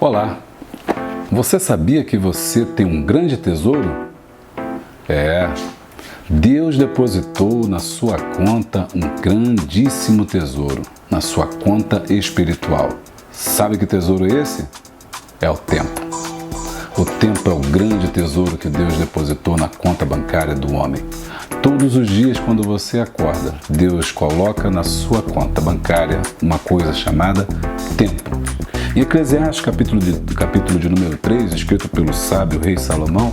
Olá, você sabia que você tem um grande tesouro? Deus depositou na sua conta um grandíssimo tesouro, na sua conta espiritual. Sabe que tesouro é esse? É o tempo. O tempo é o grande tesouro que Deus depositou na conta bancária do homem. Todos os dias, quando você acorda, Deus coloca na sua conta bancária uma coisa chamada tempo. Em Eclesiastes, capítulo de número 3, escrito pelo sábio rei Salomão,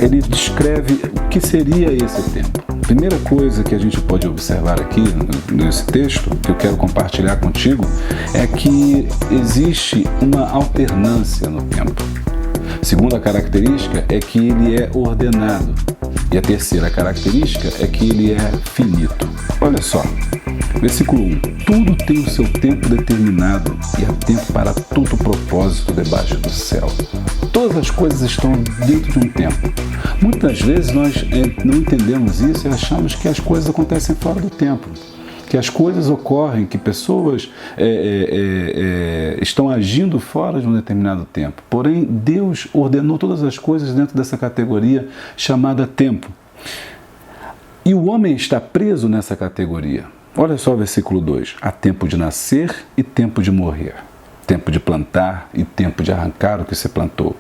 ele descreve o que seria esse tempo. A primeira coisa que a gente pode observar aqui nesse texto, que eu quero compartilhar contigo, é que existe uma alternância no tempo. Segunda característica é que ele é ordenado. E a terceira característica é que ele é finito. Olha só, versículo 1. Tudo tem o seu tempo determinado e há tempo para todo propósito debaixo do céu. Todas as coisas estão dentro de um tempo. Muitas vezes nós não entendemos isso e achamos que as coisas acontecem fora do tempo. Que as coisas ocorrem, que pessoas estão agindo fora de um determinado tempo. Porém, Deus ordenou todas as coisas dentro dessa categoria chamada tempo. E o homem está preso nessa categoria. Olha só o versículo 2. Há tempo de nascer e tempo de morrer. Tempo de plantar e tempo de arrancar o que se plantou.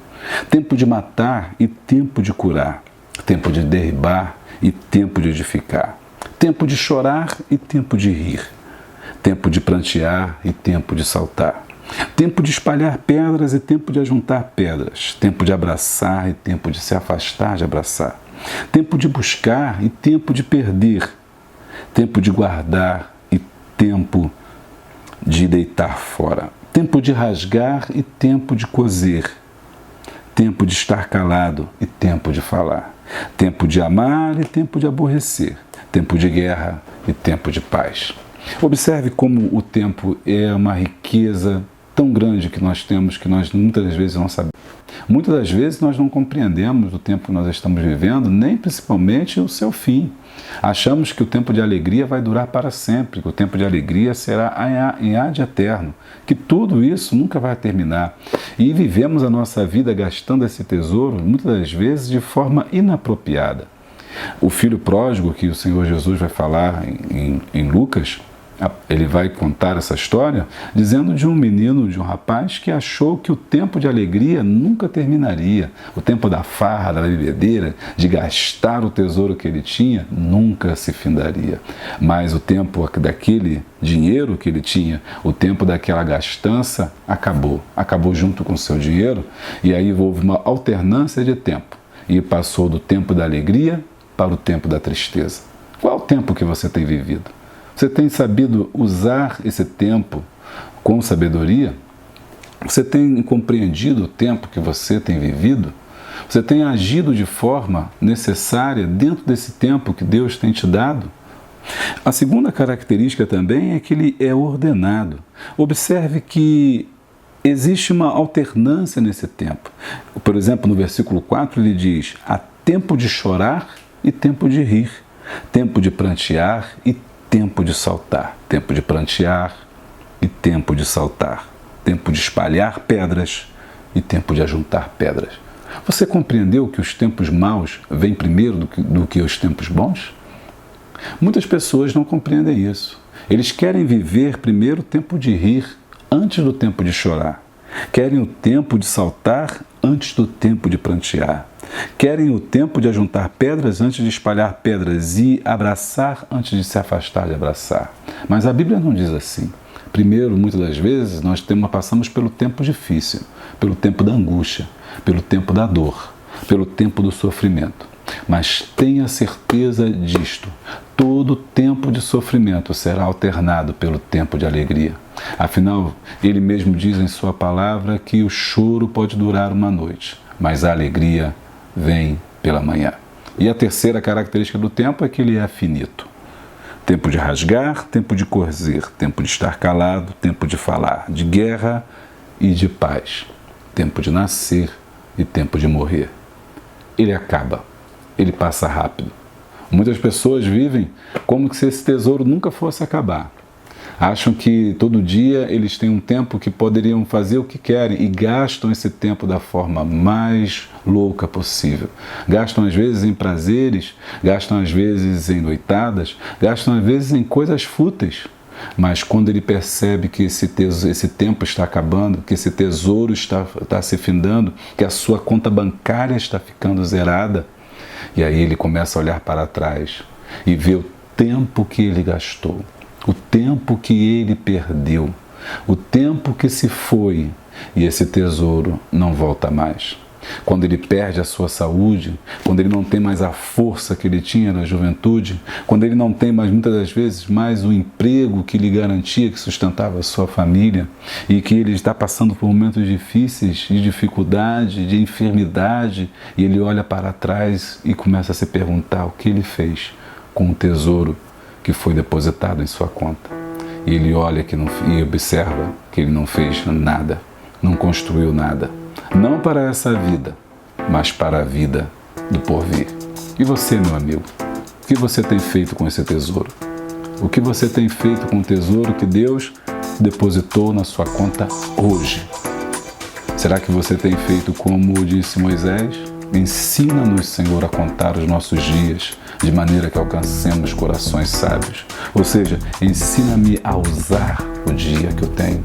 Tempo de matar e tempo de curar. Tempo de derribar e tempo de edificar. Tempo de chorar e tempo de rir. Tempo de prantear e tempo de saltar. Tempo de espalhar pedras e tempo de ajuntar pedras. Tempo de abraçar e tempo de se afastar de abraçar. Tempo de buscar e tempo de perder. Tempo de guardar e tempo de deitar fora. Tempo de rasgar e tempo de coser. Tempo de estar calado e tempo de falar. Tempo de amar e tempo de aborrecer. Tempo de guerra e tempo de paz. Observe como o tempo é uma riqueza tão grande que nós temos que nós muitas vezes não sabemos. Muitas das vezes nós não compreendemos o tempo que nós estamos vivendo, nem principalmente o seu fim. Achamos que o tempo de alegria vai durar para sempre, que o tempo de alegria será em ad eterno, que tudo isso nunca vai terminar. E vivemos a nossa vida gastando esse tesouro, muitas das vezes, de forma inapropriada. O filho pródigo, que o Senhor Jesus vai falar em Lucas, ele vai contar essa história dizendo de um menino, de um rapaz que achou que o tempo de alegria nunca terminaria. O tempo da farra, da bebedeira, de gastar o tesouro que ele tinha, nunca se findaria. Mas o tempo daquele dinheiro que ele tinha, o tempo daquela gastança, acabou junto com o seu dinheiro, e aí houve uma alternância de tempo, e passou do tempo da alegria para o tempo da tristeza. Qual é o tempo que você tem vivido? Você tem sabido usar esse tempo com sabedoria? Você tem compreendido o tempo que você tem vivido? Você tem agido de forma necessária dentro desse tempo que Deus tem te dado? A segunda característica também é que ele é ordenado. Observe que existe uma alternância nesse tempo. Por exemplo, no versículo 4 ele diz: há tempo de chorar e tempo de rir, tempo de prantear e tempo de saltar, tempo de prantear e tempo de saltar, tempo de espalhar pedras e tempo de ajuntar pedras. Você compreendeu que os tempos maus vêm primeiro do que os tempos bons? Muitas pessoas não compreendem isso. Eles querem viver primeiro o tempo de rir antes do tempo de chorar. Querem o tempo de saltar antes do tempo de prantear. Querem o tempo de ajuntar pedras antes de espalhar pedras e abraçar antes de se afastar de abraçar. Mas a Bíblia não diz assim. Primeiro, muitas das vezes, nós passamos pelo tempo difícil, pelo tempo da angústia, pelo tempo da dor, pelo tempo do sofrimento. Mas tenha certeza disto: todo tempo de sofrimento será alternado pelo tempo de alegria. Afinal, ele mesmo diz em sua palavra que o choro pode durar uma noite, mas a alegria vem pela manhã. E a terceira característica do tempo é que ele é finito. Tempo de rasgar, tempo de coser, tempo de estar calado, tempo de falar, de guerra e de paz, tempo de nascer e tempo de morrer. Ele acaba, ele passa rápido. Muitas pessoas vivem como se esse tesouro nunca fosse acabar. Acham que todo dia eles têm um tempo que poderiam fazer o que querem e gastam esse tempo da forma mais louca possível. Gastam às vezes em prazeres, gastam às vezes em noitadas, gastam às vezes em coisas fúteis. Mas quando ele percebe que esse tempo está acabando, que esse tesouro está se findando, que a sua conta bancária está ficando zerada, e aí ele começa a olhar para trás e ver o tempo que ele gastou, o tempo que ele perdeu, o tempo que se foi, e esse tesouro não volta mais. Quando ele perde a sua saúde, quando ele não tem mais a força que ele tinha na juventude, quando ele não tem mais, muitas das vezes, mais o emprego que lhe garantia, que sustentava a sua família, e que ele está passando por momentos difíceis, de dificuldade, de enfermidade, e ele olha para trás e começa a se perguntar o que ele fez com o tesouro que foi depositado em sua conta. E ele olha e observa que ele não fez nada, não construiu nada. Não para essa vida, mas para a vida do porvir. E você, meu amigo? O que você tem feito com esse tesouro? O que você tem feito com o tesouro que Deus depositou na sua conta hoje? Será que você tem feito como disse Moisés? Ensina-nos, Senhor, a contar os nossos dias, de maneira que alcancemos corações sábios. Ou seja, ensina-me a usar o dia que eu tenho.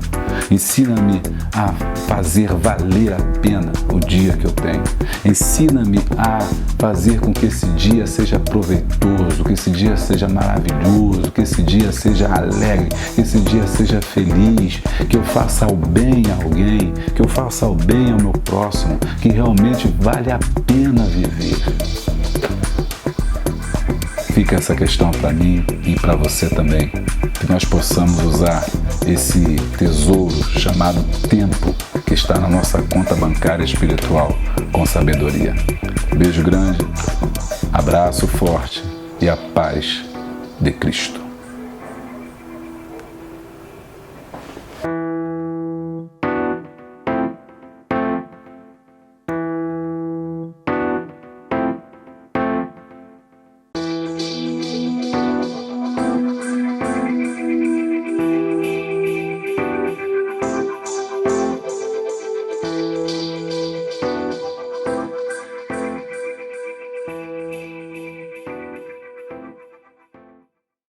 Ensina-me a fazer valer a pena o dia que eu tenho. Ensina-me a fazer com que esse dia seja proveitoso, que esse dia seja maravilhoso, que esse dia seja alegre, que esse dia seja feliz, que eu faça o bem a alguém, que eu faça o bem ao meu próximo, que realmente vale a pena viver. Fica essa questão para mim e para você também, que nós possamos usar esse tesouro chamado tempo que está na nossa conta bancária espiritual com sabedoria. Beijo grande, abraço forte e a paz de Cristo.